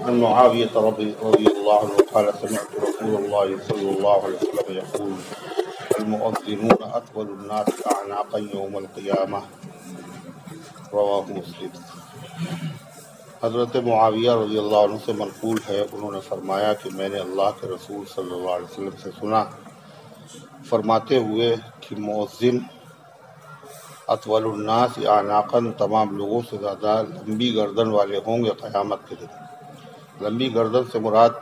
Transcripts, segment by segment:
عن معاوية رضي الله عنه قال سمعت رسول الله صلى الله عليه وسلم يقول المؤذنون أطول الناس أعناقا يوم القيامة رواہ مسلم۔ حضرت معاویہ رضی اللہ عنہ سے منقول ہے، انہوں نے فرمایا کہ میں نے اللہ کے رسول صلی اللہ علیہ وسلم سے سنا فرماتے ہوئے کہ مؤذن اطول الناس اعناقا، تمام لوگوں سے زیادہ لمبی گردن والے ہوں گے قیامت کے دن۔ لمبی گردن سے مراد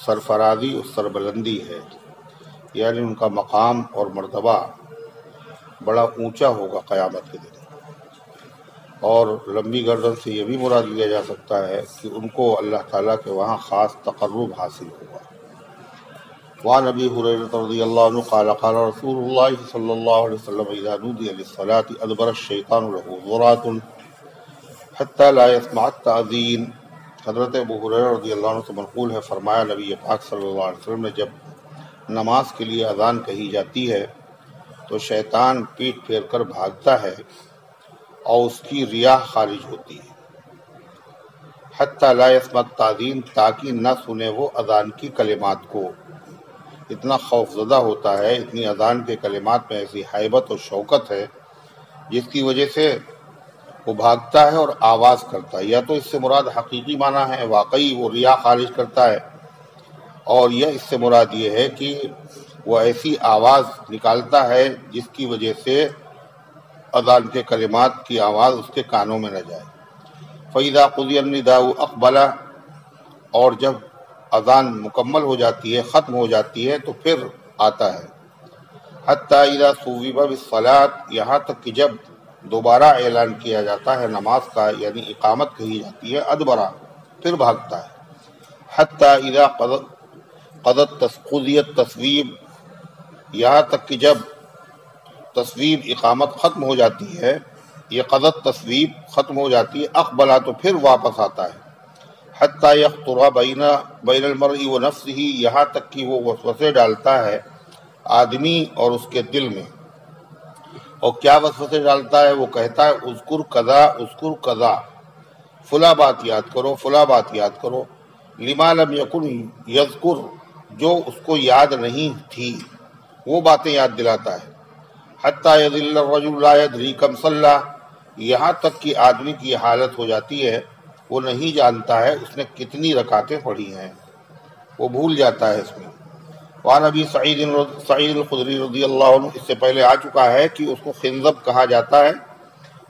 سرفرازی اور سربلندی ہے، یعنی ان کا مقام اور مرتبہ بڑا اونچا ہوگا قیامت کے دن۔ اور لمبی گردن سے یہ بھی مراد لیا جا سکتا ہے کہ ان کو اللہ تعالیٰ کے وہاں خاص تقرب حاصل ہوگا۔ وعن ابی ہریرہ رضی اللہ عنہ قال قال رسول اللہ صلی اللہ علیہ وسلم اذا نودی للصلاة ادبر الشیطان له ذرات حتی لا يسمع التأذین۔ حضرت ابو ہریرہ رضی اللہ عنہ سے منقول ہے، فرمایا نبی پاک صلی اللہ علیہ وسلم نے جب نماز کے لیے اذان کہی جاتی ہے تو شیطان پیٹ پھیر کر بھاگتا ہے اور اس کی ریاح خارج ہوتی ہے۔ حتی لا یسمع التأذین، تاکہ نہ سنے وہ اذان کی کلمات کو۔ اتنا خوف زدہ ہوتا ہے، اتنی اذان کے کلمات میں ایسی ہیبت اور شوکت ہے جس کی وجہ سے وہ بھاگتا ہے اور آواز کرتا ہے۔ یا تو اس سے مراد حقیقی معنی ہے، واقعی وہ ریاح خارج کرتا ہے، اور یا اس سے مراد یہ ہے کہ وہ ایسی آواز نکالتا ہے جس کی وجہ سے اذان کے کلمات کی آواز اس کے کانوں میں نہ جائے۔ فَإِذَا قُضِيَ النِّدَاءُ أَقْبَلَ، اور جب اذان مکمل ہو جاتی ہے، ختم ہو جاتی ہے تو پھر آتا ہے۔ حَتَّى إِذَا صُوِّبَ بِالصَّلَاةِ، یہاں تک کہ جب دوبارہ اعلان کیا جاتا ہے نماز کا، یعنی اقامت کہی جاتی ہے، ادبرا، پھر بھاگتا ہے۔ حَتَّى إِذَا قُضِيَ التَّصْوِيبُ، یہاں تک کہ جب تصویب اقامت ختم ہو جاتی ہے، یہ قضت تصویب ختم ہو جاتی ہے، اقبلا، تو پھر واپس آتا ہے۔ حتی یخطر بین المرء و نفسہ، یہاں تک کہ وہ وسوسے ڈالتا ہے آدمی اور اس کے دل میں۔ اور کیا وسوسے ڈالتا ہے؟ وہ کہتا ہے اذکر قضا، اذکر قضا، فلاں بات یاد کرو، فلاں بات یاد کرو، لما لم یکن یذکر، جو اس کو یاد نہیں تھی وہ باتیں یاد دلاتا ہے۔ حتی یظل الرجل لا یدری کم صلی، یہاں تک کہ آدمی کی حالت ہو جاتی ہے وہ نہیں جانتا ہے اس نے کتنی رکعتیں پڑھی ہیں، وہ بھول جاتا ہے اس میں۔ وعن ابی سعید الخدری رضی اللہ عنہ، اس سے پہلے آ چکا ہے کہ اس کو خنزب کہا جاتا ہے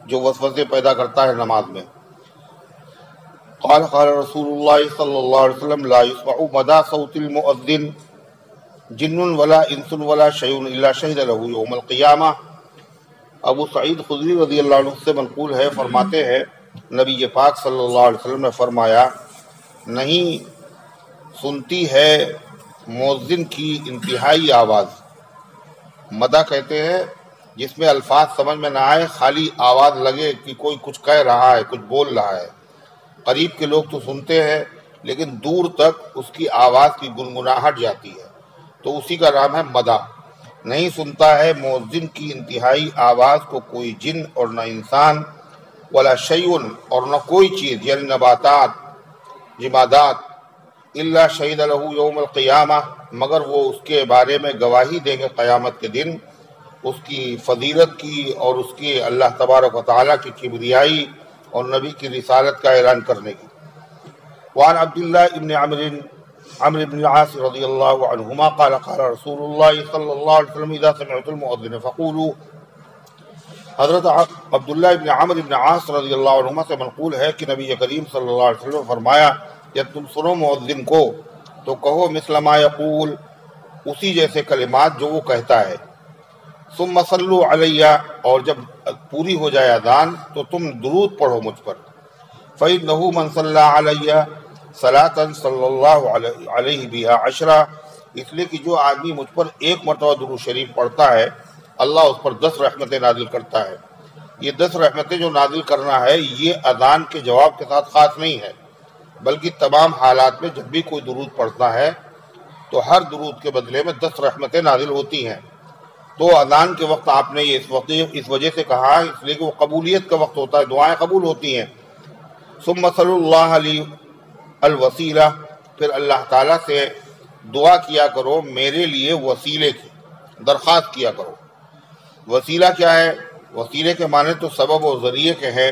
جو وسوسے پیدا کرتا ہے نماز میں۔ قال قال رسول اللہ صلی اللہ علیہ وسلم لا يسمع مدى صوت المؤذن جن ولا انس ولا شیء الا شہد له یوم القیامہ۔ ابو سعید خدری رضی اللہ عنہ سے منقول ہے، فرماتے ہیں نبی پاک صلی اللہ علیہ وسلم نے فرمایا نہیں سنتی ہے مؤذن کی انتہائی آواز۔ مدہ کہتے ہیں جس میں الفاظ سمجھ میں نہ آئے، خالی آواز لگے کہ کوئی کچھ کہہ رہا ہے، کچھ بول رہا ہے۔ قریب کے لوگ تو سنتے ہیں لیکن دور تک اس کی آواز کی گنگناہٹ جاتی ہے، تو اسی کا نام ہے مدہ۔ نہیں سنتا ہے مؤذن کی انتہائی آواز کو کوئی جن اور نہ انسان، ولا شیء، اور نہ کوئی چیز یعنی نباتات، جمادات، الا شہد له یوم القیامہ، مگر وہ اس کے بارے میں گواہی دیں گے قیامت کے دن، اس کی فضیلت کی اور اس کی اللہ تبارک و تعالیٰ کی کبریائی اور نبی کی رسالت کا اعلان کرنے کی۔ وعن عبداللہ ابن عمرو بن العاص رضی اللہ عنہما قال قال رسول اللہ صلی اللہ علیہ وسلم اذا سمعت المؤذن فقولوا، حضرت عبداللہ ابن عمرو بن عاص رضی اللہ عنہما سے منقول ہے کہ نبی کریم صلی اللہ علیہ وسلم نے فرمایا جب تم سنو مؤذن کو تو کہو مثل ما یقول، اسی جیسے کلمات جو وہ کہتا ہے۔ ثم صلوا علیہ، اور جب پوری ہو جائے اذان تو تم درود پڑھو مجھ پر۔ فإنه من صلى علیہ صلاۃ صلی اللہ علیہ بها عشرہ، اس لیے کہ جو آدمی مجھ پر ایک مرتبہ درود شریف پڑھتا ہے اللہ اس پر 10 رحمتیں نازل کرتا ہے۔ یہ 10 رحمتیں جو نازل کرنا ہے یہ اذان کے جواب کے ساتھ خاص نہیں ہے، بلکہ تمام حالات میں جب بھی کوئی درود پڑھتا ہے تو ہر درود کے بدلے میں 10 رحمتیں نازل ہوتی ہیں۔ تو اذان کے وقت آپ نے یہ اس وجہ سے کہا اس لیے کہ وہ قبولیت کا وقت ہوتا ہے، دعائیں قبول ہوتی ہیں۔ ثم صلی اللہ علیہ الوسیلہ، پھر اللہ تعالیٰ سے دعا کیا کرو میرے لیے وسیلے کی، درخواست کیا کرو۔ وسیلہ کیا ہے؟ وسیلے کے معنی تو سبب و ذریعے کے ہیں،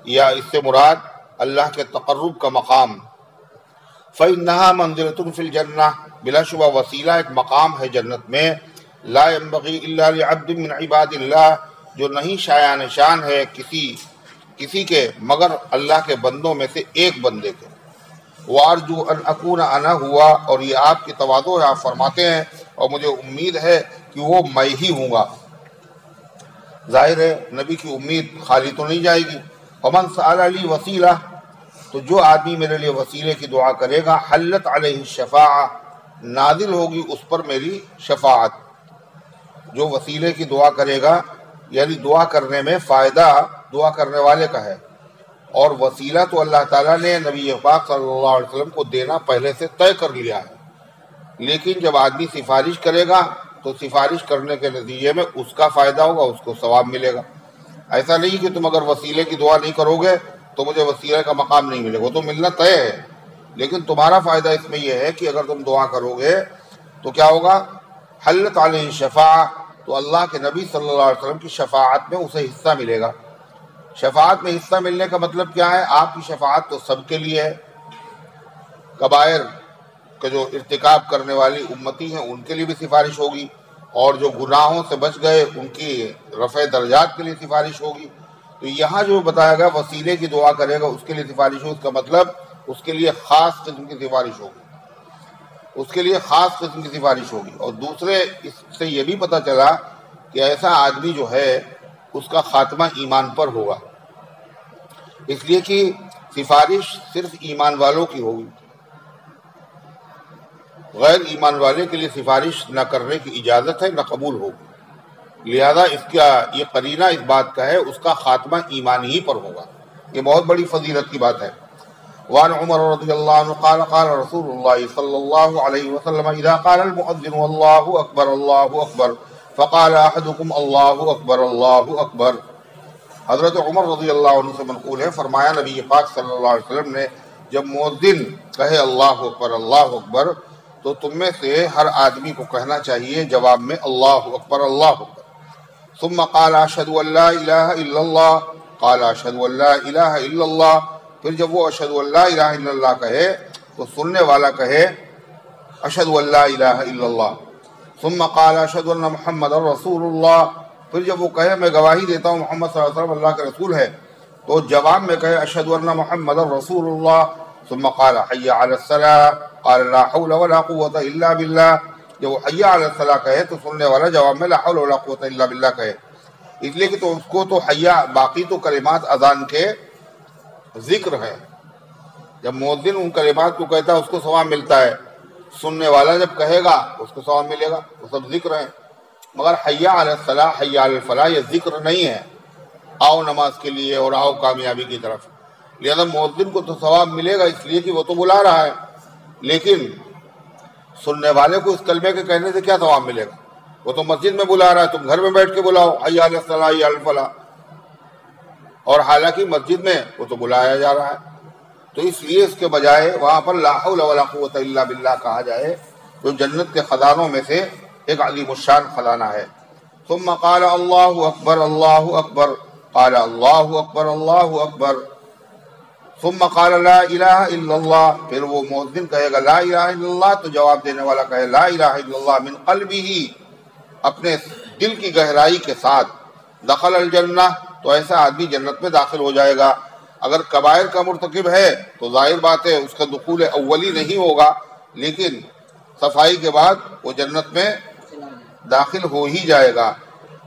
یا اس سے مراد اللہ کے تقرب کا مقام۔ فإنها منزلة فی الجنہ، بلا شبہ وسیلہ ایک مقام ہے جنت میں، لا ينبغی الا لعبد من عباد اللہ، جو نہیں شایع نشان ہے کسی کے مگر اللہ کے بندوں میں سے ایک بندے کے۔ وارجو ان اکون انا ہوا، اور یہ آپ کی تواضع ہے، آپ فرماتے ہیں اور مجھے امید ہے کہ وہ میں ہی ہوں گا۔ ظاہر ہے نبی کی امید خالی تو نہیں جائے گی۔ ومن سأل لی وسیلہ، تو جو آدمی میرے لیے وسیلے کی دعا کرے گا، حلت علیہ الشفاعہ، نازل ہوگی اس پر میری شفاعت۔ جو وسیلے کی دعا کرے گا یعنی دعا کرنے میں فائدہ دعا کرنے والے کا ہے، اور وسیلہ تو اللہ تعالیٰ نے نبی پاک صلی اللہ علیہ وسلم کو دینا پہلے سے طے کر لیا ہے، لیکن جب آدمی سفارش کرے گا تو سفارش کرنے کے نتیجے میں اس کا فائدہ ہوگا، اس کو ثواب ملے گا۔ ایسا نہیں کہ تم اگر وسیلے کی دعا نہیں کرو گے تو مجھے وسیلے کا مقام نہیں ملے گا، وہ تو ملنا طے ہے، لیکن تمہارا فائدہ اس میں یہ ہے کہ اگر تم دعا کرو گے تو کیا ہوگا؟ حلت علیہ الشفاعہ، تو اللہ کے نبی صلی اللہ علیہ وسلم کی شفاعت میں اسے حصہ ملے گا۔ شفاعت میں حصہ ملنے کا مطلب کیا ہے؟ آپ کی شفاعت تو سب کے لیے ہے، کبائر کا جو ارتکاب کرنے والی امتی ہیں ان کے لیے بھی سفارش ہوگی، اور جو گناہوں سے بچ گئے ان کی رفع درجات کے لیے سفارش ہوگی۔ تو یہاں جو بتایا گیا وسیلے کی دعا کرے گا اس کے لیے سفارش ہوگی، اس کا مطلب اس کے لیے خاص قسم کی سفارش ہوگی، اس کے لیے خاص قسم کی سفارش ہوگی۔ اور دوسرے اس سے یہ بھی پتہ چلا کہ ایسا آدمی جو ہے اس کا خاتمہ ایمان پر ہوگا، اس لیے کہ سفارش صرف ایمان والوں کی ہوگی، غیر ایمان والے کے لیے سفارش نہ کرنے کی اجازت ہے، نہ قبول ہوگی۔ لہذا اس کا یہ قرینہ اس بات کا ہے اس کا خاتمہ ایمان ہی پر ہوگا، یہ بہت بڑی فضیلت کی بات ہے۔ وعن عمر رضی اللہ عنہ قال قال رسول اللہ صلی اللہ علیہ وسلم اذا قال المؤذن اللہ اکبر اللہ اکبر فقال احدکم اللہ اکبر اللہ اکبر۔ حضرت عمر رضی اللہ عنہ سے منقول ہے، فرمایا نبی پاک صلی اللہ علیہ وسلم نے جب مؤذن کہے اللہ اکبر تو تم میں سے ہر آدمی کو کہنا چاہیے جواب میں اللہ اکبر۔ ثم قال اشہد ان لا الہ الا اللہ، قال اشہد ان لا الہ الا اللہ، پھر جب وہ اشہد ان لا الہ الا اللہ کہے تو سننے والا کہے اشہد ان لا الہ الا اللہ۔ ثم قال اشہد ان محمد رسول اللہ، پھر جب وہ کہے میں گواہی دیتا ہوں محمد صلی اللہ علیہ وسلم اللہ کے رسول ہے تو جواب میں کہے اشہد ان محمد رسول اللہ۔ ثم قال حی علی الصلاۃ، قال لا حول ولا قوۃ الا باللہ، جب وہ حی علی الصلاۃ کہے تو سننے والا جواب میں لا حول ولا قوۃ الا باللہ کہے، اس لیے کہ تو اس کو تو حی، باقی تو کلمات اذان کے ذکر ہے، جب مؤذن ان کلمات کو کہتا ہے اس کو ثواب ملتا ہے، سننے والا جب کہے گا اس کو ثواب ملے گا، وہ سب ذکر ہیں، مگر حی علی الصلاۃ حی علی الفلاح یہ ذکر نہیں ہے آؤ نماز کے لیے اور آؤ کامیابی کی طرف۔ لہذا مؤذن کو تو ثواب ملے گا اس لیے کہ وہ تو بلا رہا ہے، لیکن سننے والے کو اس کلمے کے کہنے سے کیا ثواب ملے گا؟ وہ تو مسجد میں بلا رہا ہے، تم گھر میں بیٹھ کے بلاؤ حی علی الصلاۃ حی علی الفلاح، اور حالانکہ مسجد میں وہ تو بلایا جا رہا ہے، تو اس لیے اس کے بجائے وہاں پر لا حول ولا قوۃ الا باللہ کہا جائے، جو جنت کے خزانوں میں سے ایک عظیم الشان خزانہ ہے۔ ثم قال اللہ اکبر اللہ اکبر، قال اللہ اکبر اللہ اکبر۔ ثم قال لا الہ الا اللہ، پھر وہ مؤذن کہے گا لا الہ الا اللہ تو جواب دینے والا کہے لا الہ الا اللہ من قلبہ، اپنے دل کی گہرائی کے ساتھ، دخل الجنہ تو ایسا آدمی جنت میں داخل ہو جائے گا۔ اگر کبائر کا مرتکب ہے تو ظاہر بات ہے اس کا دخول اولی نہیں ہوگا، لیکن صفائی کے بعد وہ جنت میں داخل ہو ہی جائے گا۔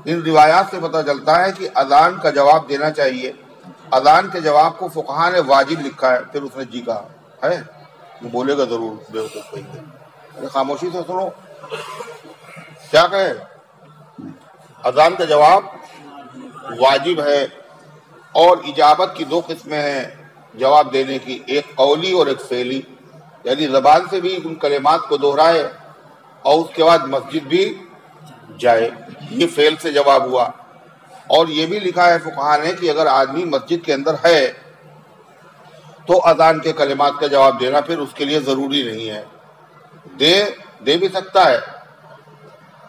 ان روایات سے پتہ چلتا ہے کہ اذان کا جواب دینا چاہیے، اذان کے جواب کو فقہا نے واجب لکھا ہے، پھر اس نے جی کہا ہے، وہ بولے گا ضرور بیوقوف ہے، خاموشی سے سنو کیا کہے، اذان کا جواب واجب ہے، اور اجابت کی دو قسمیں ہیں جواب دینے کی، ایک قولی اور ایک فعلی، یعنی زبان سے بھی ان کلمات کو دہرائے اور اس کے بعد مسجد بھی جائے، یہ فعل سے جواب ہوا۔ اور یہ بھی لکھا ہے فقہا نے کہ اگر آدمی مسجد کے اندر ہے تو اذان کے کلمات کا جواب دینا پھر اس کے لیے ضروری نہیں ہے. دے بھی سکتا ہے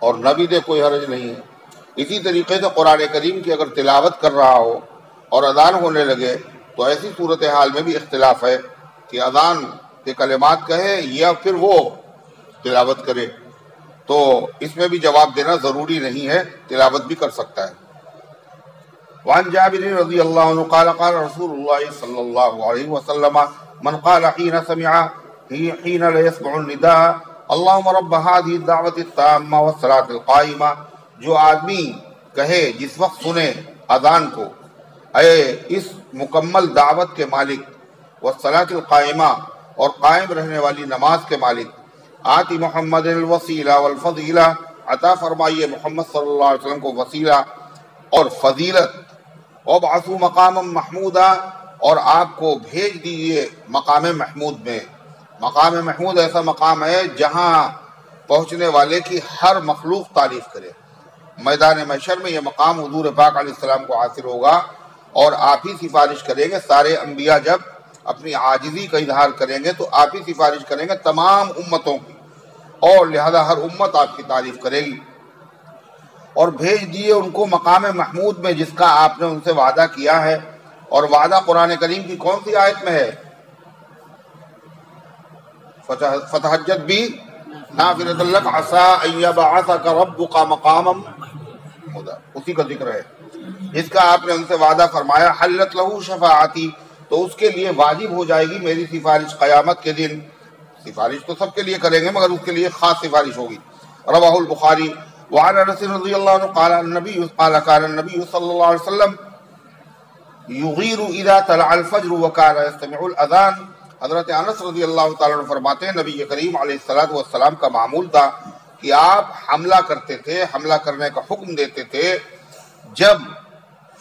اور نہ بھی دے، کوئی حرج نہیں ہے. اسی طریقے سے قرآن کریم کی اگر تلاوت کر رہا ہو اور اذان ہونے لگے تو ایسی صورتحال میں بھی اختلاف ہے کہ اذان کے کلمات کہے یا پھر وہ تلاوت کرے، تو اس میں بھی جواب دینا ضروری نہیں ہے، تلاوت بھی کر سکتا ہے. وعن جابر رضی اللہ عنہ قال قال رسول اللہ صلی اللہ علیہ وسلم من قال حين لا يسمع النداء اللهم رب هذه الدعوة التامة والصلاة القائمة، جو آدمی کہے جس وقت سنے اذان کو، اے اس مکمل دعوت کے مالک، والصلاة القائمة اور قائم رہنے والی نماز کے مالک، آتی محمد الوسیلہ والفضیلہ، عطا فرمائیے محمد صلی اللہ علیہ وسلم کو وسیلہ اور فضیلت، وابعثوا مقاما محمودا، اور آپ کو بھیج دیجیے مقام محمود میں. مقام محمود ایسا مقام ہے جہاں پہنچنے والے کی ہر مخلوق تعریف کرے. میدان محشر میں یہ مقام حضور پاک علیہ السلام کو حاصل ہوگا اور آپ ہی سفارش کریں گے. سارے انبیاء جب اپنی عاجزی کا اظہار کریں گے تو آپ ہی سفارش کریں گے تمام امتوں کی، اور لہذا ہر امت آپ کی تعریف کرے گی. اور بھیج دیے ان کو مقام محمود میں جس کا آپ نے ان سے وعدہ کیا ہے. اور وعدہ قرآن کریم کی کون سی آیت میں ہے؟ فتحجت بھی نافلۃ لک عسیٰ ان یبعثک ربک مقاما محمودا، اسی کا ذکر ہے جس کا آپ نے ان سے وعدہ فرمایا. حلت لہ شفاعتی، تو اس کے لیے واجب ہو جائے گی میری سفارش قیامت کے دن. سفارش تو سب کے لیے کریں گے مگر اس کے لیے خاص سفارش ہوگی. رواہ البخاری. وعن انس رضی اللہ عنہ قال كان النبي صلی اللہ علیہ وسلم یغیر اذا طلع الفجر وكان يستمع الاذان. حضرت انس رضی اللہ تعالیٰ عنہ فرماتے ہیں نبی کریم علیہ السلام کا معمول تھا کہ آپ حملہ کرتے تھے، حملہ کرنے کا حکم دیتے تھے جب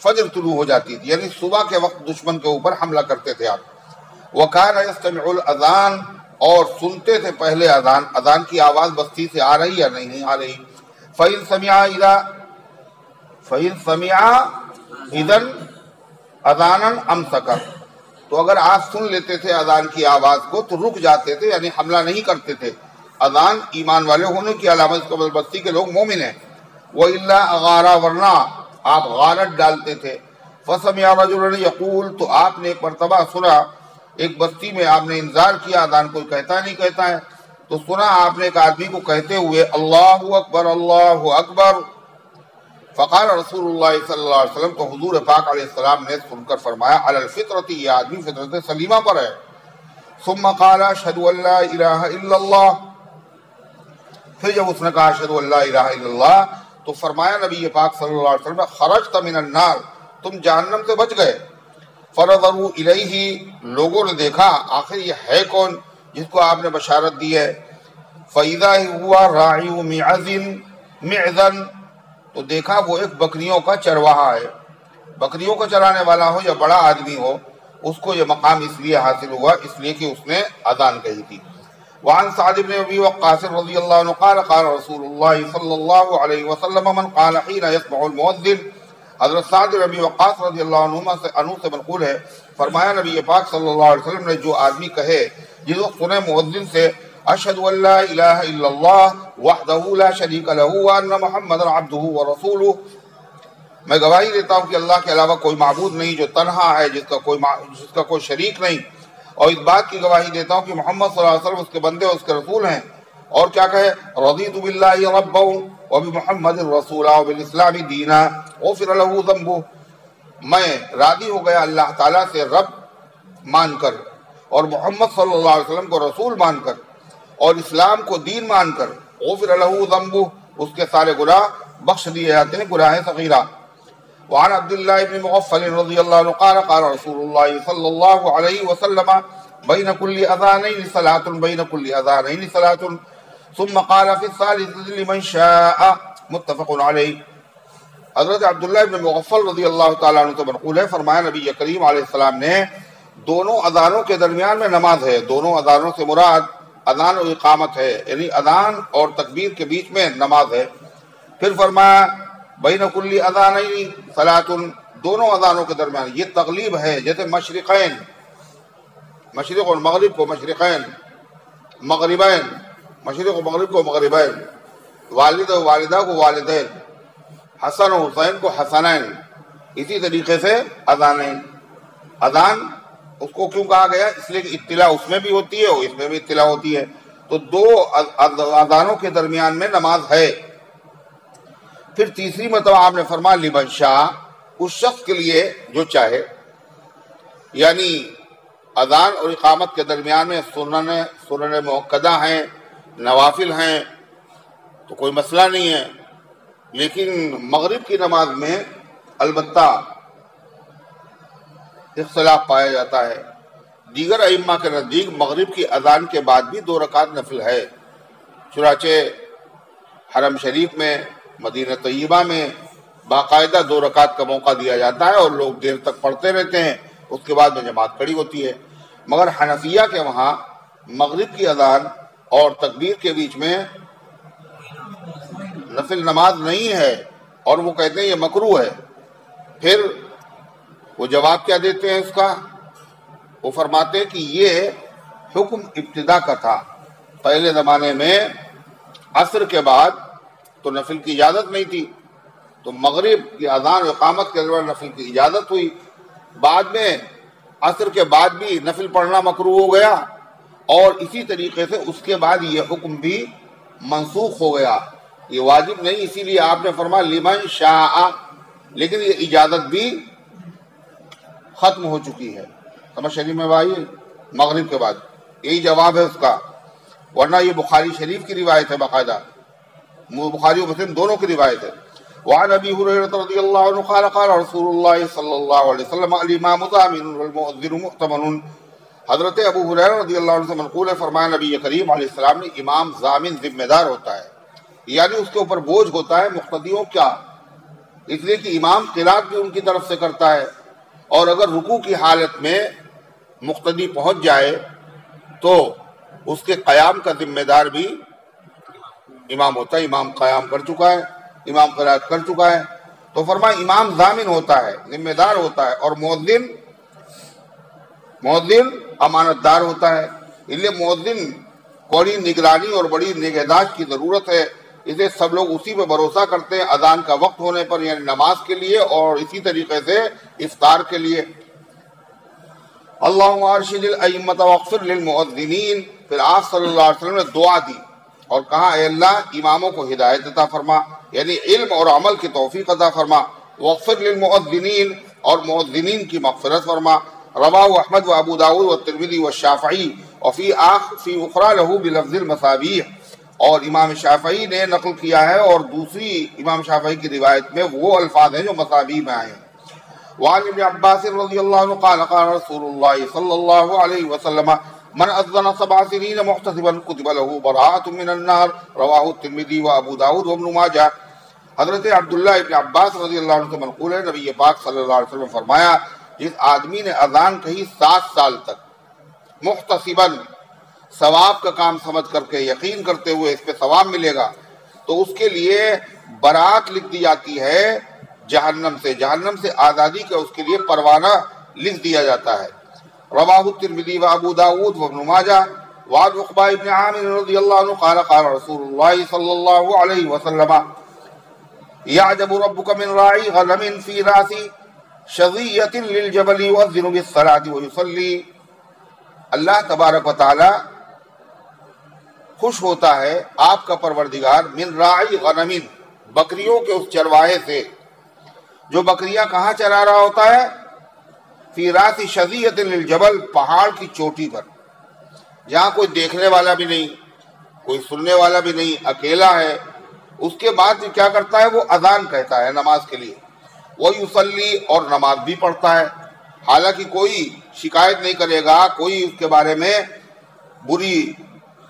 فجر طلوع ہو جاتی تھی، یعنی صبح کے وقت دشمن کے اوپر حملہ کرتے تھے آپ. وكان يستمع الاذان، اور سنتے تھے پہلے اذان، اذان کی آواز بستی سے آ رہی یا نہیں آ رہی. فَإِن سَمِعَ إِذًا أَذَانًا أَمْسَكَ، تو اگر آپ سن لیتے تھے اذان کی آواز کو تو رک جاتے تھے، یعنی حملہ نہیں کرتے تھے. اذان ایمان والے ہونے کی علامت، اس کو بستی کے لوگ مومن ہیں. وَإِلَّا أَغَارَ، ورنہ آپ غارت ڈالتے تھے. فَسَمِعَ رَجُلًا يَقُولُ، تو آپ نے ایک مرتبہ سنا، ایک بستی میں آپ نے انذار کیا اذان کوئی کہتا نہیں کہتا ہے، تو سنا آپ نے ایک آدمی کو کہتے ہوئے اللہ اکبر اللہ اکبر. فقال رسول اللہ صلی اللہ علیہ وسلم، تو حضور پاک علیہ السلام نے سن کر فرمایا علی الفطرۃ، یہ آدمی فطرت سلیمہ پر ہے. ثم قال اشہد ان لا الہ الا اللہ، پھر جب اس نے کہا اشہد ان لا الہ الا اللہ تو فرمایا نبی پاک صلی اللہ علیہ وسلم خرجت من النار، تم جہنم سے بچ گئے. فنظروا الیہ، لوگوں نے دیکھا آخر یہ ہے کون جس کو آپ نے بشارت دی ہے. فَإِذَا هُوَ رَاعِي مِعْزًا، تو دیکھا وہ ایک بکریوں کا چرواہا ہے. بکریوں کو چرانے والا ہو یا بڑا آدمی ہو، اس کو یہ مقام اس لیے حاصل ہوا اس لیے کہ اس نے اذان کہی تھی. وعن سعد بن ابی وقاص رضی اللہ عنہ قال قال رسول اللہ صلی اللہ علیہ وسلم من قال حين يسمع المؤذن، حضرت سعد بن ابی وقاص رضی اللہ عنہ سے منقول ہے، فرمایا نبی پاک صلی اللہ علیہ وسلم نے جو آدمی کہے جس وقت سنے مؤذن سے اشہد ان لا الہ الا اللہ وحدہ لا شریک لہ وان محمدا عبدہ ورسولہ، میں گواہی دیتا ہوں کہ اللہ کے علاوہ کوئی معبود نہیں جو تنہا ہے، جس کا کوئی شریک نہیں، اور اس بات کی گواہی دیتا ہوں کہ محمد صلی اللہ علیہ وسلم اس کے بندے اور اس کے رسول ہیں. اور کیا کہے رضیت باللہ ربا وبمحمد رسولا وبالاسلام دینا غفر لہ ذنبہ، میں راضی ہو گیا اللہ تعالیٰ سے رب مان کر اور محمد صلی اللہ علیہ وسلم کو رسول مان کر اور اسلام کو دین مان کر، غفر لہ ذنبہ، اس کے سارے گناہ بخش دیے جاتے ہیں، گناہ صغیرہ. وعن عبداللہ بن مغفل رضی اللہ عنہ قال قال رسول اللہ صلی اللہ علیہ وسلم بین کل اذانین صلاۃ بین کل اذانین صلاۃ ثم قال فی الثالثۃ لمن شاء، متفق علیہ. حضرت عبداللہ بن مغفل رضی اللہ تعالیٰ عنہ سے منقول ہے، فرمایا نبی کریم علیہ السلام نے دونوں اذانوں کے درمیان میں نماز ہے. دونوں اذانوں سے مراد اذان و اقامت ہے، یعنی اذان اور تکبیر کے بیچ میں نماز ہے. پھر فرمایا بین کل اذانین صلاۃ، دونوں اذانوں کے درمیان. یہ تغلیب ہے، جیسے مشرقین مشرق اور مغرب کو مشرقین، مغربین، مشرق و مغرب کو مغربین، والد و والدہ کو والدین، حسن و حسین کو حسنین، اسی طریقے سے اذانین۔ اذان اس کو کیوں کہا گیا؟ اس لیے کہ اطلاع اس میں بھی ہوتی ہے اور اس میں بھی اطلاع ہوتی ہے، تو دو اذانوں کے درمیان میں نماز ہے۔ پھر تیسری مرتبہ آپ نے فرمایا لمن شاء، اس شخص کے لیے جو چاہے، یعنی اذان اور اقامت کے درمیان میں سنن مؤکدہ ہیں، نوافل ہیں، تو کوئی مسئلہ نہیں ہے، لیکن مغرب کی نماز میں البتہ اختلاف پایا جاتا ہے۔ دیگر ائمہ کے نزدیک مغرب کی اذان کے بعد بھی 2 رکعت نفل ہے، چنانچہ حرم شریف میں، مدینہ طیبہ میں باقاعدہ 2 رکعت کا موقع دیا جاتا ہے اور لوگ دیر تک پڑھتے رہتے ہیں، اس کے بعد میں جماعت کھڑی ہوتی ہے۔ مگر حنفیہ کے وہاں مغرب کی اذان اور تکبیر کے بیچ میں نفل نماز نہیں ہے، اور وہ کہتے ہیں یہ مکروہ ہے۔ پھر وہ جواب کیا دیتے ہیں اس کا؟ وہ فرماتے ہیں کہ یہ حکم ابتدا کا تھا، پہلے زمانے میں عصر کے بعد تو نفل کی اجازت نہیں تھی، تو مغرب کی اذان و اقامت کے دوران نفل کی اجازت ہوئی، بعد میں عصر کے بعد بھی نفل پڑھنا مکروہ ہو گیا، اور اسی طریقے سے اس کے بعد یہ حکم بھی منسوخ ہو گیا، یہ واجب نہیں، اسی لیے آپ نے فرمایا لمن شاء، لیکن یہ اجازت بھی ختم ہو چکی ہے۔ سمجھ شریف میں بھائی، مغرب کے بعد یہی جواب ہے اس کا، ورنہ یہ بخاری شریف کی روایت ہے، باقاعدہ بخاری و مسلم دونوں کی روایت ہے۔ وعن ابی ہریرہ رضی اللہ عنہ قال قال رسول اللہ صلی اللہ علیہ وسلم الامام ضامن والمؤذن مؤتمن۔ حضرت ابو ہریرہ رضی اللہ عنہ سے منقول ہے، فرمایا نبی کریم علیہ السلام نے امام ضامن ذمہ دار ہوتا ہے، یعنی اس کے اوپر بوجھ ہوتا ہے، مقتدیوں کیا، اس لیے کہ امام قرات بھی ان کی طرف سے کرتا ہے، اور اگر رکوع کی حالت میں مقتدی پہنچ جائے تو اس کے قیام کا ذمہ دار بھی امام ہوتا ہے، امام قیام کر چکا ہے، امام قرات کر چکا ہے، تو فرمایا امام ضامن ہوتا ہے، ذمہ دار ہوتا ہے، اور مؤذن امانت دار ہوتا ہے، اس لیے مؤذن کو بڑی نگرانی اور بڑی نگہداشت کی ضرورت ہے، اسے سب لوگ اسی پہ بھروسہ کرتے ہیں اذان کا وقت ہونے پر، یعنی نماز کے لیے، اور اسی طریقے سے افطار کے لیے۔ اللہم ارشد الائمۃ واغفر للمؤذنین۔ پھر آپ صلی اللہ علیہ وسلم نے دعا دی اور کہا اے اللہ اماموں کو ہدایت عطا فرما، یعنی علم اور عمل کی توفیق عطا فرما، واغفر للمؤذنین، اور مؤذنین کی مغفرت فرما۔ رواہ احمد و ابو داؤد و ترمذی و شافعی، وفی اخری لہ بلفظ المصابیح، اور امام شافعی نے نقل کیا ہے، اور دوسری امام شافعی کی روایت میں وہ الفاظ ہیں جو مصابیح میں آئے ہیں۔ وعن ابن عباس رضی اللہ عنہ قال قال رسول اللہ صلی اللہ علیہ وسلم من اذن 7 سنین محتسبا کتب له براءۃ من النار، رواہ الترمذی و ابو داؤد و ابن ماجہ۔ حضرت عبداللہ ابن عباس رضی اللہ عنہ سے منقول ہے، نبی پاک صلی اللہ علیہ وسلم فرمایا جس آدمی نے اذان کہی 7 سال تک محتسبا، ثواب کا کام سمجھ کر کے، یقین کرتے ہوئے اس پہ ثواب ملے گا، تو اس کے لیے برات لکھ دی جاتی ہے جہنم سے آزادی کا اس کے لیے پروانہ لکھ دیا جاتا ہے۔ رواہ الترمذی و ابو داؤد و ابن ماجہ۔ وعن عقبہ بن عامر رضی اللہ عنہ قال قال رسول اللہ صلی اللہ علیہ وسلم یعجب ربک من راعی غنم فی راس شظیۃ للجبل یؤذن بالصلاۃ ویصلی۔ اللہ تبارک و تعالی خوش ہوتا ہے آپ کا پروردگار من راعی غنم، بکریوں کے اس چرواہے سے جو بکریاں کہاں چرا رہا ہوتا ہے، فی راس شظیۃ للجبل، پہاڑ کی چوٹی پر، جہاں کوئی دیکھنے والا بھی نہیں، کوئی سننے والا بھی نہیں، اکیلا ہے۔ اس کے بعد کیا کرتا ہے، وہ اذان کہتا ہے نماز کے لیے، وہ یصلی، اور نماز بھی پڑھتا ہے، حالانکہ کوئی شکایت نہیں کرے گا، کوئی اس کے بارے میں بری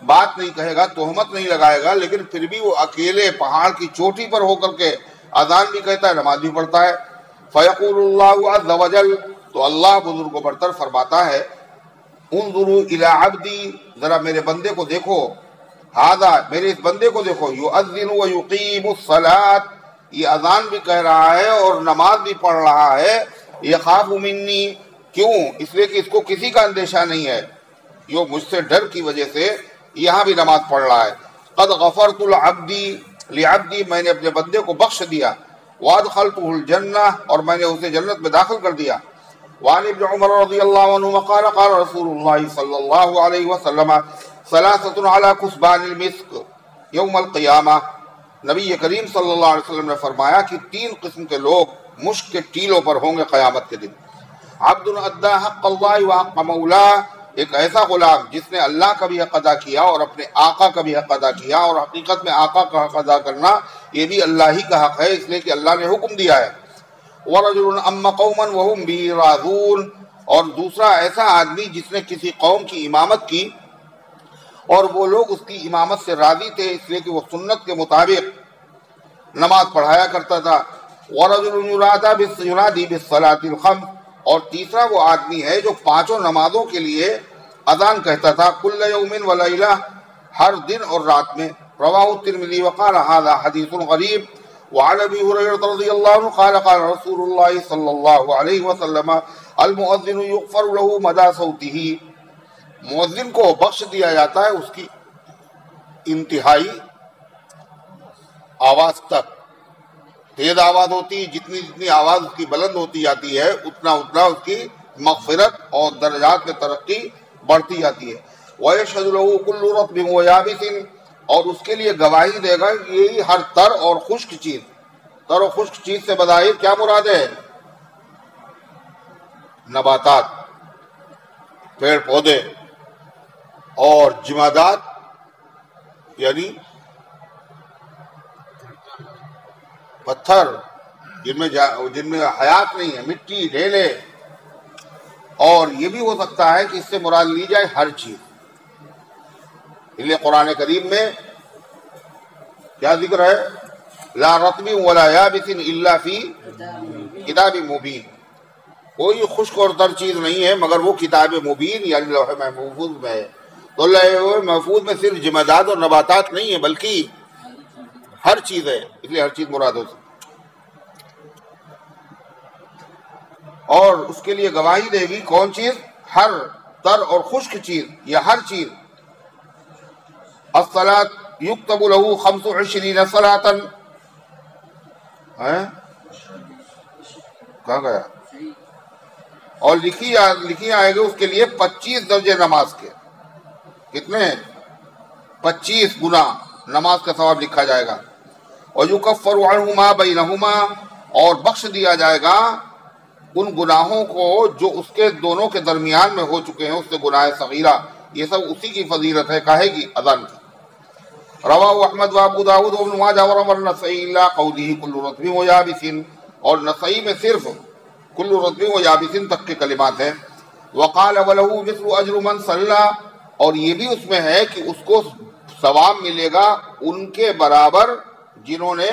بات نہیں کہے گا، تہمت نہیں لگائے گا، لیکن پھر بھی وہ اکیلے پہاڑ کی چوٹی پر ہو کر کے اذان بھی کہتا ہے، نماز بھی پڑھتا ہے۔ فیقول اللہ عز وجل، تو اللہ بزرگ و برتر فرماتا ہے انظروا الی عبدی، ذرا میرے بندے کو دیکھو، ھذا، میرے اس بندے کو دیکھو، یؤذن و یقیم الصلاۃ، یہ اذان بھی کہہ رہا ہے اور نماز بھی پڑھ رہا ہے، یخاف منی، کیوں؟ اس لیے کہ اس کو کسی کا اندیشہ نہیں ہے، یہ مجھ سے ڈر کی وجہ سے یہاں بھی نماز پڑھ رہا ہے۔ قد غفرت لعبدی، میں نے اپنے بندے کو بخش دیا، وادخلته الجنہ، اور میں نے اسے جنت میں داخل کر دیا۔ وعن ابن عمر رضی اللہ عنہ قال قال رسول اللہ صلی اللہ علیہ وسلم ثلاثۃ علی کثبان المسک یوم القیامہ، نبی کریم صلی اللہ علیہ وسلم نے فرمایا کہ 3 قسم کے لوگ مشک کے ٹیلوں پر ہوں گے قیامت کے دن۔ عبد ادا حق اللہ وحق مولا، ایک ایسا غلام جس نے اللہ کا بھی حق ادا کیا اور اپنے آقا کا بھی حق ادا کیا، اور حقیقت میں آقا کا حق ادا کرنا یہ بھی اللہ ہی کا حق ہے، اس لیے کہ اللہ نے حکم دیا ہے۔ ورجل اما قوما وهم به راضون، اور دوسرا ایسا آدمی جس نے کسی قوم کی امامت کی اور وہ لوگ اس کی امامت سے راضی تھے، اس لیے کہ وہ سنت کے مطابق نماز پڑھایا کرتا تھا۔ ورجل ينادي بالصلاة الخمس، اور تیسرا وہ آدمی ہے جو 5 نمازوں کے لیے اذان کہتا تھا، کل یوم ولیلہ، ہر دن اور رات میں۔ رواہ الترمذی وقال هذا حدیث غریب۔ وعن ابی ہریرہ رضی اللہ عنہ قال قال رسول اللہ صلی اللہ علیہ وسلم المؤذن یغفر له مدى صوته، مؤذن کو بخش دیا جاتا ہے اس کی انتہائی آواز تک۔ تیز آواز ہوتی، جتنی جتنی آواز اس کی بلند ہوتی جاتی ہے اتنا اتنا اس کی مغفرت اور درجات میں ترقی بڑھتی جاتی ہے۔ وَيَشْهَدُ لَهُ كُلُّ رَطْبٍ وَيَابِسٍ، اور اس کے لیے گواہی دے گا یہی ہر تر اور خشک چیز۔ تر اور خشک چیز سے بظاہر کیا مراد ہے؟ نباتات، پیڑ پودے اور جمادات، یعنی پتھر جن میں حیات نہیں ہے، مٹی، ڈھیلے، اور یہ بھی ہو سکتا ہے کہ اس سے مراد لی جائے ہر چیز۔ اس لیے قرآن کریم میں کیا ذکر ہے؟ لا رطب ولا یابس الا فی کتاب مبین، کوئی خشک اور تر چیز نہیں ہے مگر وہ کتاب مبین یعنی لوح محفوظ میں ہے۔ تو لوح محفوظ میں صرف جمادات اور نباتات نہیں ہے بلکہ ہر چیز ہے، اس لیے ہر چیز مراد ہو سکتی، اور اس کے لیے گواہی دے گی کون چیز؟ ہر تر اور خشک چیز یا ہر چیز۔ الصلاۃ یکتب له 25 صلاۃ، کہاں گیا؟ اور لکھی آئے گی اس کے لیے 25 درجے نماز کے۔ کتنے؟ 25 گنا نماز کا ثواب لکھا جائے گا۔ وَيُكَفَّرُ عَنْهُ مَا بَيْنَهُمَا، اور بخش دیا جائے گا ان گناہوں کو جو اس کے دونوں کے درمیان میں ہو چکے ہیں، اس سے گناہ صغیرہ، یہ سب اسی کی فضیلت ہے، کہے گی اذان کی۔ رواہ احمد وابو داؤد وابن ماجہ ورمى النسائی الا قوله كل رطب ويابس، اور نسائی میں صرف کل رطب ویابس تک کے کلمات ہیں۔ وقال وله مثل اجر من صلى، اور یہ بھی اس میں ہے کہ اس کو ثواب ملے گا ان کے برابر جنہوں نے،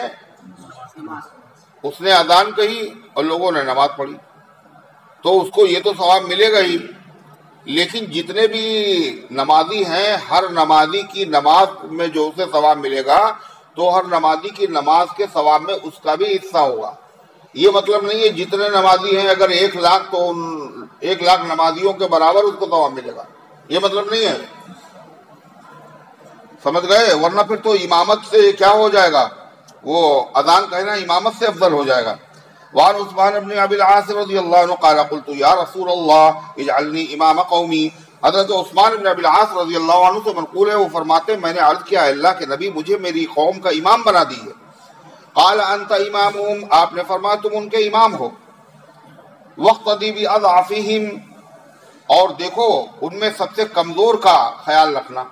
اس نے اذان کہی اور لوگوں نے نماز پڑھی، تو اس کو یہ تو ثواب ملے گا ہی، لیکن جتنے بھی نمازی ہیں ہر نمازی کی نماز میں جو اسے ثواب ملے گا تو ہر نمازی کی نماز کے ثواب میں اس کا بھی حصہ ہوگا۔ یہ مطلب نہیں ہے جتنے نمازی ہیں اگر 1 لاکھ تو 1 لاکھ نمازیوں کے برابر اس کو ثواب ملے گا، یہ مطلب نہیں ہے، سمجھ گئے؟ ورنہ پھر تو امامت سے کیا ہو جائے گا، وہ اذان کہنا امامت سے افضل ہو جائے گا۔ وعن عثمان بن ابی العاص رضی اللہ عنہ قال قلت یا رسول اللہ اجعلنی امام قومی، حضرت عثمان بن ابی العاص رضی اللہ عنہ سے منقول ہے، وہ فرماتے میں نے عرض کیا اللہ کے نبی مجھے میری قوم کا امام بنا دیجیے۔ قال انت امامهم، آپ نے فرمایا تم ان کے امام ہو۔ واقتدی باضعفهم، اور دیکھو ان میں سب سے کمزور کا خیال رکھنا،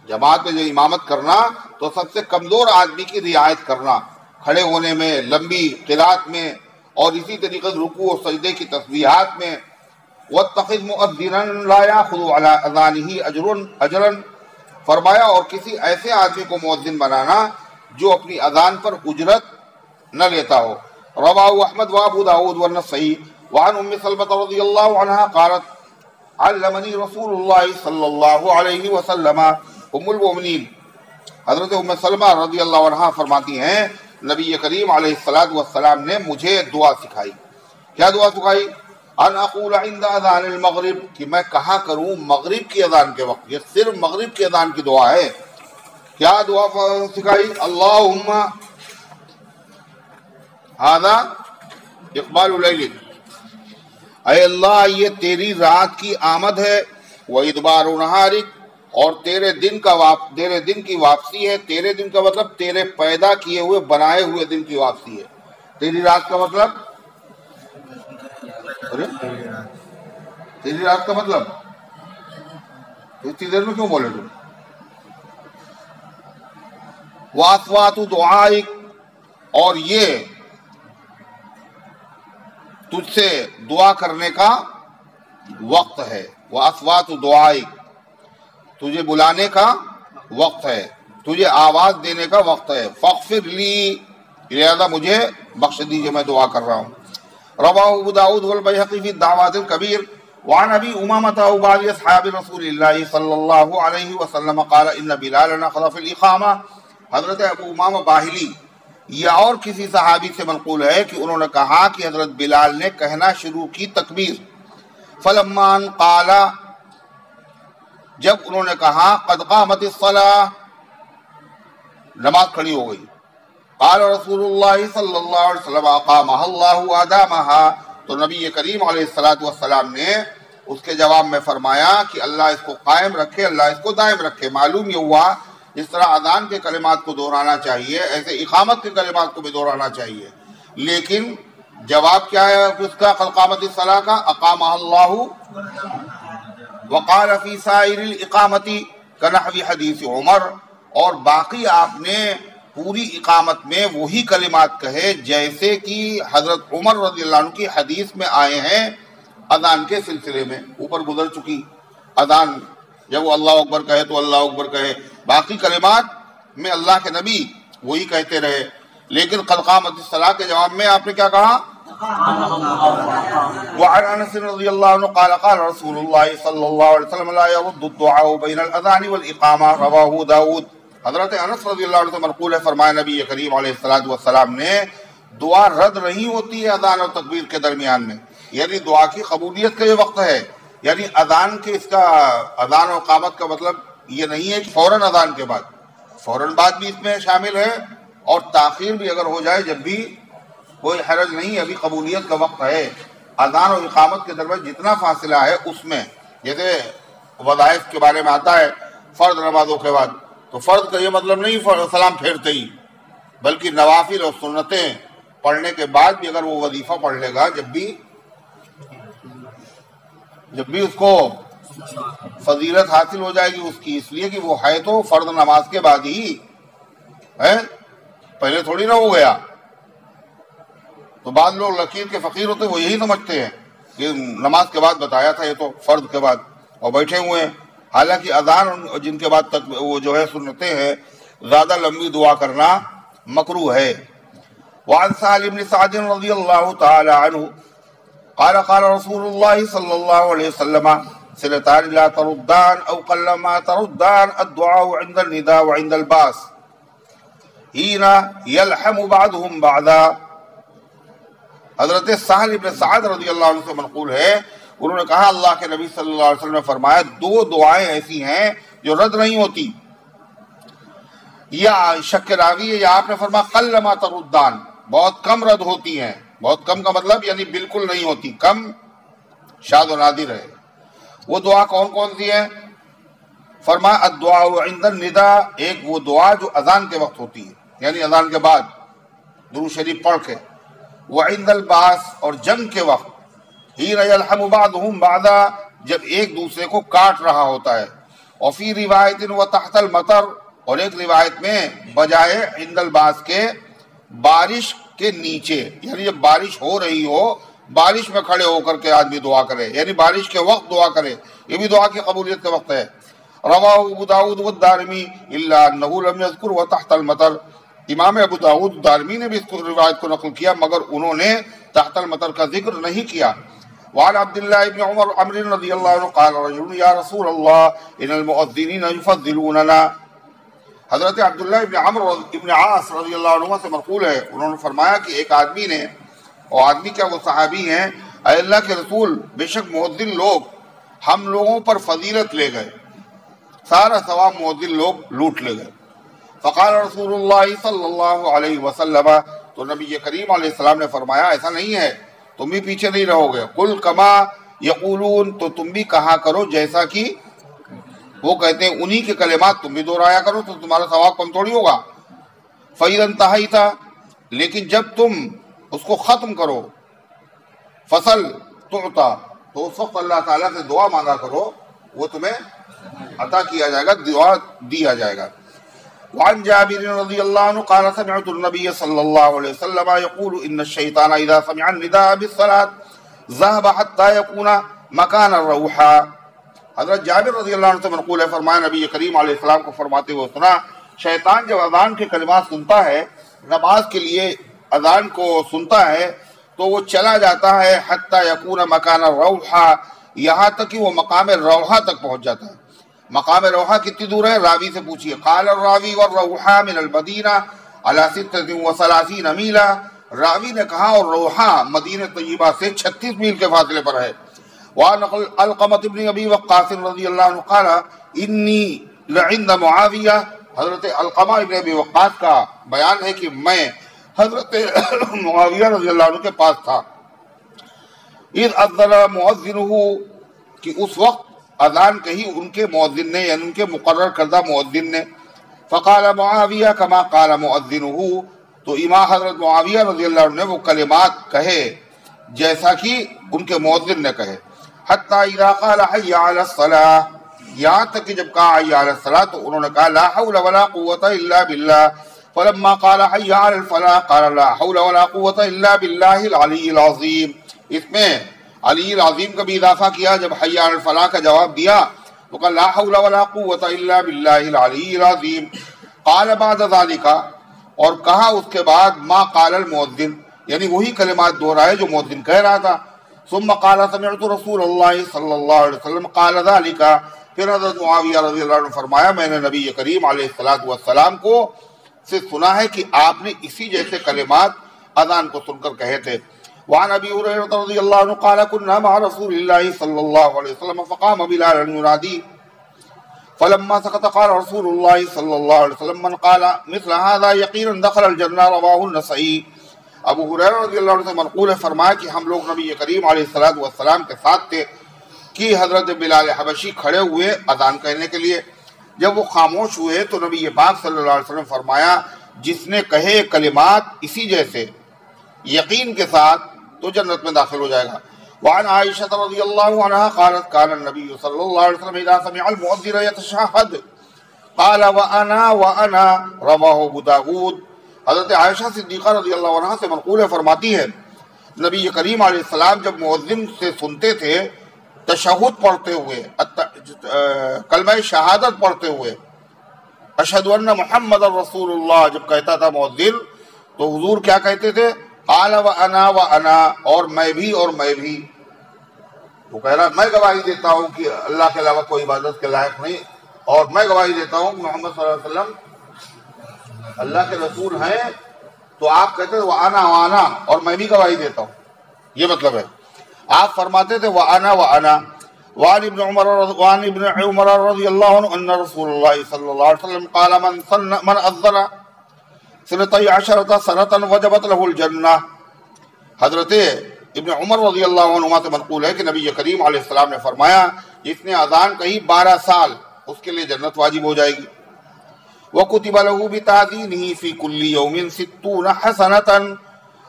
جماعت میں جو امامت کرنا تو سب سے کمزور آدمی کی رعایت کرنا، کھڑے ہونے میں، لمبی قرات میں، اور اسی طریقے سے رکوع و سجدے کی تسبیحات میں۔ واتخذ مؤذنا لا ياخذ على اذانه اجرا، فرمایا اور کسی ایسے آدمی کو مؤذن بنانا جو اپنی اذان پر اجرت نہ لیتا ہو۔ رواہ احمد وابو داود والنسائی۔ وعن ام سلمۃ رضی اللہ عنہا قالت علمنی رسول اللہ صلی اللہ علیہ وسلم، ام المؤمنین حضرت ام سلمہ رضی اللہ عنہا فرماتی ہیں نبی کریم علیہ الصلوۃ والسلام نے مجھے دعا سکھائی۔ کیا دعا سکھائی؟ ان اقول عند اذان المغرب، کہ میں کہا کروں مغرب کی اذان کے وقت. یہ صرف مغرب کی اذان کی دعا ہے. کیا دعا سکھائی؟ اللہم ھذا اقبال لیلک، اے اللہ یہ تیری رات کی آمد ہے، وادبار نہارک، اور تیرے دن کی واپسی ہے. تیرے دن کا مطلب تیرے پیدا کیے ہوئے بنائے ہوئے دن کی واپسی ہے. تیری رات کا مطلب تیری رات کا مطلب اتنی دیر میں کیوں بولے تم؟ واسوات دعائک، اور یہ تجھ سے دعا کرنے کا وقت ہے. واسوات دعائک، تجھے بلانے کا وقت ہے، تجھے آواز دینے کا وقت ہے. فاغفر لی، لہذا مجھے بخش دیجئے، میں دعا کر رہا ہوں. رواہ ابو داؤد والبیہقی فی الدعوات الکبیر وعن ابی امامۃ وبعض اصحاب رسول اللہ صلی اللہ علیہ وسلم قال ان بلال نقض فی الاقامہ. حضرت ابو امامہ باہلی یا اور کسی صحابی سے منقول ہے کہ انہوں نے کہا کہ حضرت بلال نے کہنا شروع کی تکبیر. فلما ان قال، جب انہوں نے کہا قد قامت الصلاۃ، نماز کھڑی ہو گئی، قال رسول اللہ صلی اللہ علیہ وسلم اقامها اللہ وادامها، تو نبی کریم علیہ السلام نے اس کے جواب میں فرمایا کہ اللہ اس کو قائم رکھے، اللہ اس کو دائم رکھے. معلوم یہ ہوا جس طرح اذان کے کلمات کو دہرانا چاہیے ایسے اقامت کے کلمات کو بھی دہرانا چاہیے. لیکن جواب کیا ہے اس کا؟ قد قامت الصلاۃ کا اقامها اللہ، وقال فی سائر الاقامت کنحو حدیث عمر، اور باقی آپ نے پوری اقامت میں وہی کلمات کہے جیسے کہ حضرت عمر رضی اللہ عنہ کی حدیث میں آئے ہیں اذان کے سلسلے میں. اوپر گزر چکی اذان، جب وہ اللہ اکبر کہے تو اللہ اکبر کہے، باقی کلمات میں اللہ کے نبی وہی کہتے رہے. لیکن قد قامت الصلاۃ کے جواب میں آپ نے کیا کہا؟ وعن انس رضی اللہ عنہ قال قال رسول اللہ صلی اللہ علیہ وسلم لا يرد الدعاء بین الاذان والاقامہ. رواہ داؤد. حضرت انس رضی اللہ عنہ سے منقول ہے، فرمایا نبی کریم علیہ السلام نے دعا رد نہیں ہوتی ہے اذان اور تکبیر کے درمیان میں. یعنی دعا کی قبولیت کا یہ وقت ہے. یعنی اذان کے اس کا اذان و اقامت کا مطلب یہ نہیں ہے کہ فوراً اذان کے بعد، فوراً بعد بھی اس میں شامل ہے، اور تاخیر بھی اگر ہو جائے جب بھی کوئی حرج نہیں. ابھی قبولیت کا وقت ہے. اذان و اقامت کے درمیان جتنا فاصلہ ہے اس میں، جیسے وظائف کے بارے میں آتا ہے فرض نمازوں کے بعد، تو فرض کا یہ مطلب نہیں سلام پھیرتے ہی، بلکہ نوافل اور سنتیں پڑھنے کے بعد بھی اگر وہ وظیفہ پڑھ لے گا جب بھی اس کو فضیلت حاصل ہو جائے گی اس کی، اس لیے کہ وہ ہے تو فرض نماز کے بعد ہی ہے، پہلے تھوڑی نہ ہو گیا. تو بعض لوگ لکیر کے فقیر ہوتے وہ یہی سمجھتے ہیں کہ نماز کے بعد بتایا تھا، یہ تو فرض کے بعد، اور بیٹھے ہوئے ہیں. حالانکہ اذان جن کے بعد تک وہ جو ہے سنتے ہیں، زیادہ لمبی دعا کرنا مکروہ ہے. وعن سہل بن سعد رضی اللہ تعالی عنہ قال قال رسول اللہ صلی اللہ علیہ وسلم صلتان لا تردان او قل ما تردان الدعاء عند النداء وعند الباس حين يلحم بعضهم بعضا. حضرت سہل بن سعد رضی اللہ عنہ سے منقول ہے، انہوں نے کہا اللہ کے نبی صلی اللہ علیہ وسلم نے فرمایا دو دعائیں ایسی ہیں جو رد نہیں ہوتی. یا شک راوی ہے، یا آپ نے فرمایا قل ما تردان، بہت کم رد ہوتی ہیں. بہت کم کا مطلب یعنی بالکل نہیں ہوتی، کم شاذ و نادر ہے. وہ دعا کون کون سی ہے؟ فرمایا الدعاء عند النداء، ایک وہ دعا جو اذان کے وقت ہوتی ہے، یعنی اذان کے بعد درود شریف پڑھ کے. وعند الباس، اور جنگ کے وقت. حين يلحم بعضهم بعضا، جب ایک دوسرے کو کاٹ رہا ہوتا ہے. وفی روایت وتحت المطر، اور ایک روایت میں بجائے عند الباس کے بارش کے نیچے، یعنی جب بارش ہو رہی ہو بارش میں کھڑے ہو کر کے آدمی دعا کرے، یعنی بارش کے وقت دعا کرے، یہ بھی دعا کی قبولیت کا وقت ہے. رواہ ابو داؤد والدارمی الا انه لم يذكر وتحت المطر. امام ابو داؤد دارمی نے بھی اس روایت کو نقل کیا مگر انہوں نے تحت المطر کا ذکر نہیں کیا. وعن عبد الله بن عمر رضی اللہ عنہ قال رجل یا رسول اللہ ان المؤذنین يفضلوننا. حضرت عبداللہ ابن عمرو ابن عاص رضی اللہ عنہ سے منقول ہے، انہوں نے فرمایا کہ ایک آدمی نے، اور آدمی کیا وہ صحابی ہیں، اے اللہ کے رسول بے شک مؤذن لوگ ہم لوگوں پر فضیلت لے گئے، سارا ثواب مؤذن لوگ لوٹ لے گئے۔ فقال رسول اللہ صلی اللہ علیہ وسلم، تو نبی کریم علیہ السلام نے فرمایا ایسا نہیں ہے، تم بھی پیچھے نہیں رہو گے، قل کما یقولون، تو تم بھی کہا کرو جیسا کہ وہ کہتے ہیں، انہی کے کلمات تم بھی دہرایا کرو تو تمہارا ثواب کم تھوڑی ہوگا۔ فَإِذَا انْتَهَيْتَ، لیکن جب تم اس کو ختم کرو، فصل تعطا، تو اس وقت اللہ تعالیٰ سے دعا مانگا کرو، وہ تمہیں عطا کیا جائے گا، دعا دیا جائے گا۔ وعن جابر رضی اللہ عنہ قال سمعت النبی صلی اللہ علیہ وسلم يقول ان الشیطان اذا سمع النداء بالصلاة ذهب حتى يكون مكان الروحا۔ حضرت جابر رضی اللہ عنہ سے منقول ہے، فرمایا نبی کریم علیہ السلام کو فرماتے ہوئے سنا، شیطان جب اذان کے کلمات سنتا ہے، نماز کے لیے اذان کو سنتا ہے، تو وہ چلا جاتا ہے حتی یکون مکان الروحا، یہاں تک کہ وہ مقام روحا تک پہنچ جاتا ہے۔ مقام روحا کتنی دور ہے؟ راوی سے پوچھئے۔ قال الراوی والروحا من المدینہ علی 36 میلا، راوی نے کہا اور روحا مدینہ طیبہ سے 36 میل کے فاصلے پر ہے۔ وعن علقمۃ بن ابی وقاص رضی اللہ عنہ قال انی لعند معاویہ، حضرت علقمہ ابن ابی وقاص کا بیان ہے کہ میں حضرت معاویہ رضی اللہ عنہ کے پاس تھا، اذ اذن مؤذنہ، کہ اس وقت اذان کہی ان کے مؤذن نے، یعنی ان کے مقرر کردہ مؤذن نے۔ فقال معاویہ کما قال مؤذنہ، تو امام حضرت معاویہ رضی اللہ عنہ نے وہ کلمات کہے جیسا کہ ان کے مؤذن نے کہے۔ حتی اذا قال حی علی الصلاۃ، یہاں تک کہ جب کہا حی علی الصلاۃ تو انہوں نے کہا لا حول ولا قوۃ الا باللہ۔ فلما قال حی علی الفلاح قال لا حول ولا قوۃ الا باللہ العلی العظیم۔ اس میں علی العظیم کا بھی اضافہ کیا، جب حی علی الفلاح کا جواب دیا تو کہا لا حول ولا قوۃ الا باللہ العلی العظیم۔ قال بعد ذالک، اور کہا اس کے بعد ما قال المؤذن، یعنی وہی کلمات دہرائے جو مؤذن کہہ رہا تھا۔ ثم قال سمعت رسول اللہ صلی اللہ علیہ وسلم قال ذالک، پھر حضرت معاویہ رضی اللہ عنہ فرمایا میں نے نبی کریم علیہ السلام کو سے سنا ہے کہ آپ نے اسی جیسے کلمات اذان کو سن کر کہے تھے۔ وعن ابی ہریرہ رضی اللہ عنہ قال كنا مع رسول اللہ صلی اللہ علیہ وسلم فقام بلال ينادي فلما سكت قال رسول اللہ صلی اللہ علیہ وسلم من قال مثل هذا يقينا دخل الجنہ، رواه النسائی۔ ابو ہریرہ رضی اللہ عنہ سے منقول ہے، فرمایا کہ ہم لوگ نبی کریم علیہ السلام کے ساتھ تھے کہ حضرت بلال حبشی کھڑے ہوئے اذان کہنے کے لیے۔ جب وہ خاموش ہوئے تو نبی پاک صلی اللہ علیہ وسلم فرمایا جس نے کہے کلمات اسی جیسے یقین کے ساتھ تو جنت میں داخل ہو جائے گا۔ وعن عائشہ رضی اللہ عنہا قالت كان النبی صلی اللہ علیہ وسلم اذا سمع المؤذن يتشهد قال وانا رواه ابو داود۔ حضرت عائشہ صدیقہ رضی اللہ عنہا سے منقول ہے، فرماتی ہے نبی کریم علیہ السلام جب مؤذن سے سنتے تھے تشہد پڑھتے ہوئے، کلمہ شہادت پڑھتے ہوئے، اشہد ان محمد رسول اللہ جب کہتا تھا مؤذن تو حضور کیا کہتے تھے؟ قال وانا اور میں بھی اور میں بھی۔ وہ کہہ رہا میں گواہی دیتا ہوں کہ اللہ کے علاوہ کوئی عبادت کے لائق نہیں، اور میں گواہی دیتا ہوں کہ محمد صلی اللہ علیہ وسلم اللہ کے رسول ہیں، تو آپ کہتے تھے وانا اور میں بھی گواہی دیتا ہوں، یہ مطلب ہے۔ آپ فرماتے تھے وانا وعن ابن عمر رضی اللہ عنہ ان رسول اللہ صلی اللہ علیہ وسلم قال من اذن 12 سنة وجبت له الجنہ۔ حضرت ابن عمر رضی اللہ عنہ سے منقول ہے کہ نبی کریم علیہ السلام نے فرمایا جس نے اذان کہی 12 سال اس کے لیے جنت واجب ہو جائے گی۔ وَكُتِبَ لَهُ بِتَعْدِينِهِ فِي كُلِّ يَوْمٍ 60 حَسَنَةً،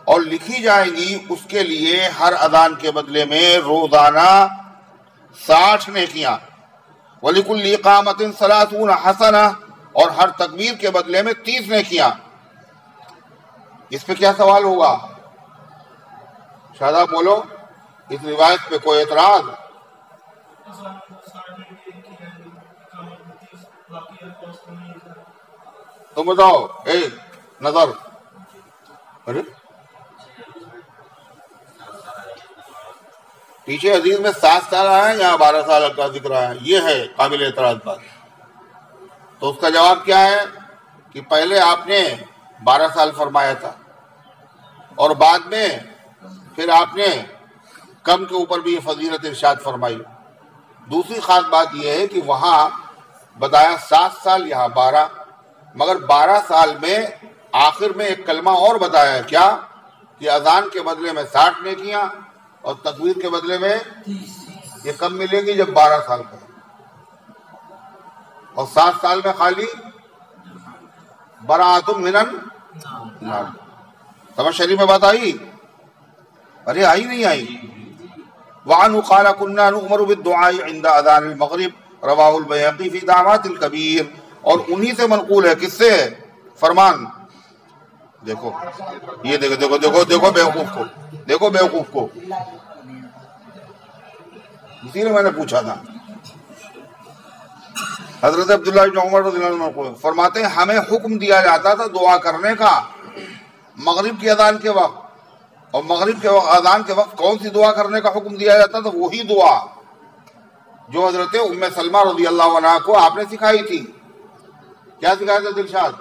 اور لکھی جائے گی اس کے لیے ہر اذان کے بدلے میں روزانہ 60 نیکیاں۔ وَلِكُلِّ إِقَامَةٍ 30 حَسَنَةً، اور ہر تکبیر کے بدلے میں 30 نیکیاں۔ اس پہ کیا سوال ہوگا؟ شاید آپ بولو، اس روایت پہ کوئی اعتراض؟ تم بتاؤ، نظر ارے پیچھے حدیث میں 7 سال آیا ہے، یہاں 12 سال کا ذکر آیا ہے، یہ ہے قابل اعتراض بات۔ تو اس کا جواب کیا ہے کہ پہلے آپ نے 12 سال فرمایا تھا اور بعد میں پھر آپ نے کم کے اوپر بھی یہ فضیلت ارشاد فرمائی۔ دوسری خاص بات یہ ہے کہ وہاں بتایا 7 سال، یہاں 12، مگر 12 سال میں آخر میں ایک کلمہ اور بتایا، کیا کہ اذان کے بدلے میں 60 نیکیاں اور تکبیر کے بدلے میں یہ کم ملے گی جب 12 سال کا، اور 7 سال میں خالی براۃ من النار۔ سمجھ شریف میں بات آئی؟ ارے آئی نہیں آئی؟ وعنہ قال كنا نؤمر بالدعاء عند اذان المغرب رواہ البیہقی فی دعوات الکبیر، اور انہی سے منقول ہے، کس سے؟ فرمان۔ دیکھو یہ دیکھو دیکھو دیکھو دیکھو بیوقوف کو، دیکھو بیوقوف کو، اسی لیے میں نے پوچھا تھا۔ حضرت عبداللہ بن عمر رضی اللہ عنہ فرماتے ہیں ہمیں حکم دیا جاتا تھا دعا کرنے کا مغرب کی اذان کے وقت، اور مغرب کے اذان کے وقت کون سی دعا کرنے کا حکم دیا جاتا تھا؟ وہی دعا جو حضرت ام سلمہ رضی اللہ عنہ کو آپ نے سکھائی تھی۔ کیا سکھایا تھا دلشاد؟